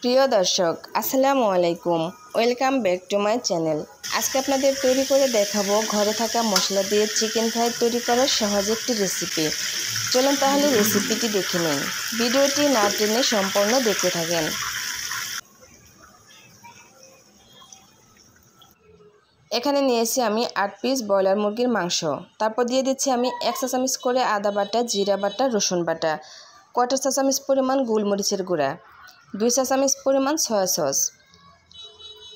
প্রিয় দর্শক আসসালামু আলাইকুম, welcome back to my channel. আজকে আপনাদের তৈরি করে দেখাবো ঘরে থাকা মশলা দিয়ে চিকেন ফ্রাই তৈরি করার সহজ একটি রেসিপি। চলুন তাহলে রেসিপিটি দেখে নিন। ভিডিওটি না টেনে সম্পূর্ণ দেখতে থাকেন। এখানে নিয়েছি আমি 8 পিস ব্রয়লার মুরগির মাংস। তারপর দিয়ে দিচ্ছি আমি 1 চা চামচ করে আদা বাটা, জিরা বাটা, রসুন বাটা, কোয়ার্টার চা চামচ পরিমাণ গোলমরিচের গুঁড়া, 2 চা চামচ পরিমাণ সয়া সস।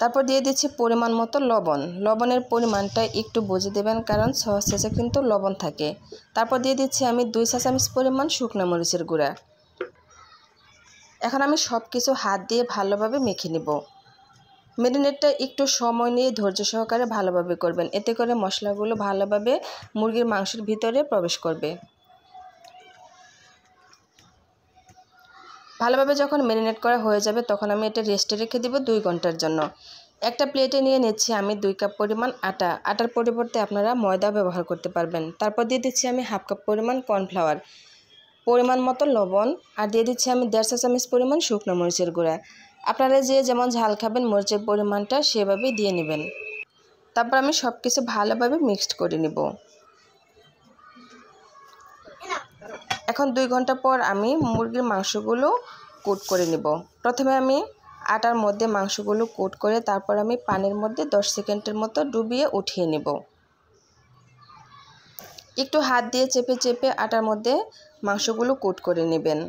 তারপর দিয়ে দিচ্ছি পরিমাণ মতো লবণ। লবণের পরিমাণটা একটু বুঝে দেবেন, কারণ সয়া সসে কিন্তু লবণ থাকে। তারপর দিয়ে দিচ্ছি আমি 2 চা চামচ পরিমাণ শুকনো মরিচের গুঁড়া। এখন আমি সব কিছু হাত দিয়ে ভালোভাবে মেখে নেব। ম্যারিনেটটা একটু সময় নিয়ে ধৈর্য সহকারে ভালোভাবে করবেন, এতে করে মশলাগুলো ভালোভাবে মুরগির মাংসের ভিতরে প্রবেশ করবে। ভালোভাবে যখন ম্যারিনেট করা হয়ে যাবে তখন আমি এটা রেস্টে রেখে দেব 2 ঘন্টার জন্য। একটা প্লেটে নিয়ে নিচ্ছি আমি 2 কাপ পরিমাণ আটা। আটার পরিবর্তে আপনারা ময়দা ব্যবহার করতে পারবেন। তারপর দিয়ে দিচ্ছি আমি হাফ কাপ পরিমাণ কর্নফ্লাওয়ার, পরিমাণ মতো লবণ, আর দিয়ে দিচ্ছি আমি 1.5 চা চামচ পরিমাণ শুকনো মরিচের গুঁড়া। আপনারা যে যেমন ঝাল খাবেন মরিচের পরিমাণটা সেভাবেই দিয়ে নেবেন। তারপর আমি সব কিছু ভালোভাবে মিক্সড করে নেব। এখন 2 ঘন্টা পর আমি মুরগির মাংসগুলো কোট করে নেব। প্রথমে আমি আটার মধ্যে মাংসগুলো কোট করে তারপর আমি পানির মধ্যে 10 সেকেন্ডের মতো ডুবিয়ে উঠিয়ে নেব। একটু হাত দিয়ে চেপে চেপে আটার মধ্যে মাংসগুলো কোট করে নেবেন।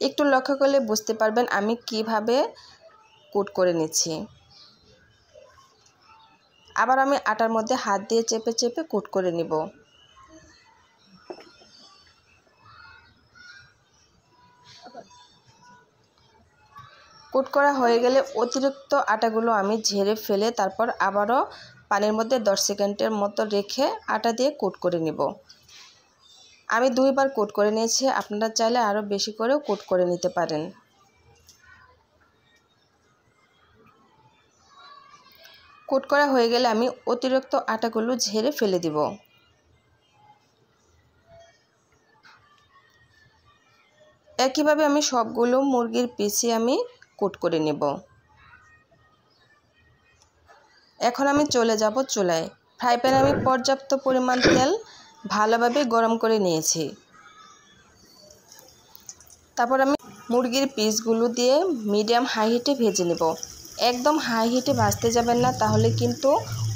একটু লক্ষ্য করলে বুঝতে পারবেন আমি কিভাবে কোট করে নিচ্ছি। আবার আমি আটার মধ্যে হাত দিয়ে চেপে চেপে কোট করে নেব। কোট করা হয়ে গেলে অতিরিক্ত আটাগুলো আমি ঝেড়ে ফেলে তারপর আবারও পানির মধ্যে 10 সেকেন্ডের মতো রেখে আটা দিয়ে কোট করে নেব। আমি 2 বার কোট করে নিয়েছি, আপনারা চাইলে আরও বেশি করেও কোট করে নিতে পারেন। কোট করা হয়ে গেলে আমি অতিরিক্ত আটাগুলো ঝেড়ে ফেলে দিব। একইভাবে আমি সবগুলো মুরগির পিসে আমি কোট করে নেব। এখন আমি চলে যাব চুলায়। ফ্রাই প্যানে আমি পর্যাপ্ত পরিমাণ তেল ভালোভাবে গরম করে নিয়েছি। তারপর আমি মুরগির পিসগুলো দিয়ে মিডিয়াম হাই হিটে ভেজে নেব। একদম হাই হিটে ভাজতে যাবেন না, তাহলে কিন্তু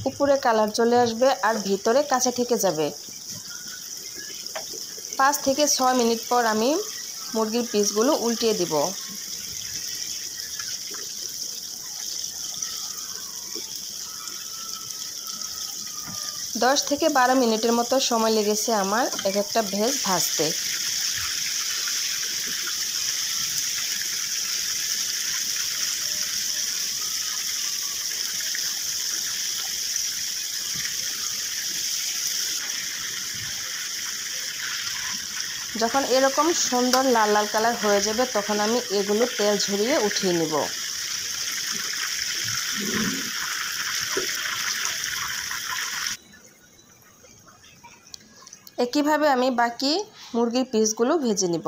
উপরে কালার চলে আসবে আর ভিতরে কাঁচা থেকে যাবে। 5 থেকে 6 মিনিট পর আমি মুরগির পিসগুলো উল্টিয়ে দিব। দশ থেকে 12 মিনিটের মতো সময় লেগেছে আমার এক একটা ভেজ ভাজতে। যখন এরকম সুন্দর লাল লাল কালার হয়ে যাবে তখন আমি এগুলো তেল ঝরিয়ে উঠিয়ে নেব। একইভাবে আমি বাকি মুরগির পিসগুলো ভেজে নেব।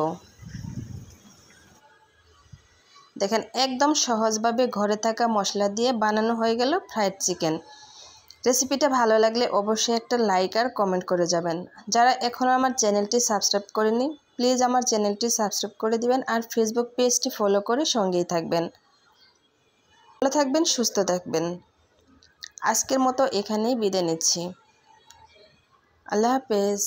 দেখেন একদম সহজভাবে ঘরে থাকা মশলা দিয়ে বানানো হয়ে গেল ফ্রাইড চিকেন। রেসিপিটা ভালো লাগলে অবশ্যই একটা লাইক আর কমেন্ট করে যাবেন। যারা এখনও আমার চ্যানেলটি সাবস্ক্রাইব করেনি প্লিজ আমার চ্যানেলটি সাবস্ক্রাইব করে দিবেন আর ফেসবুক পেজটি ফলো করে সঙ্গেই থাকবেন। ভালো থাকবেন, সুস্থ থাকবেন। আজকের মতো এখানেই বিদায় নিচ্ছি। আল্লাহ হাফেজ।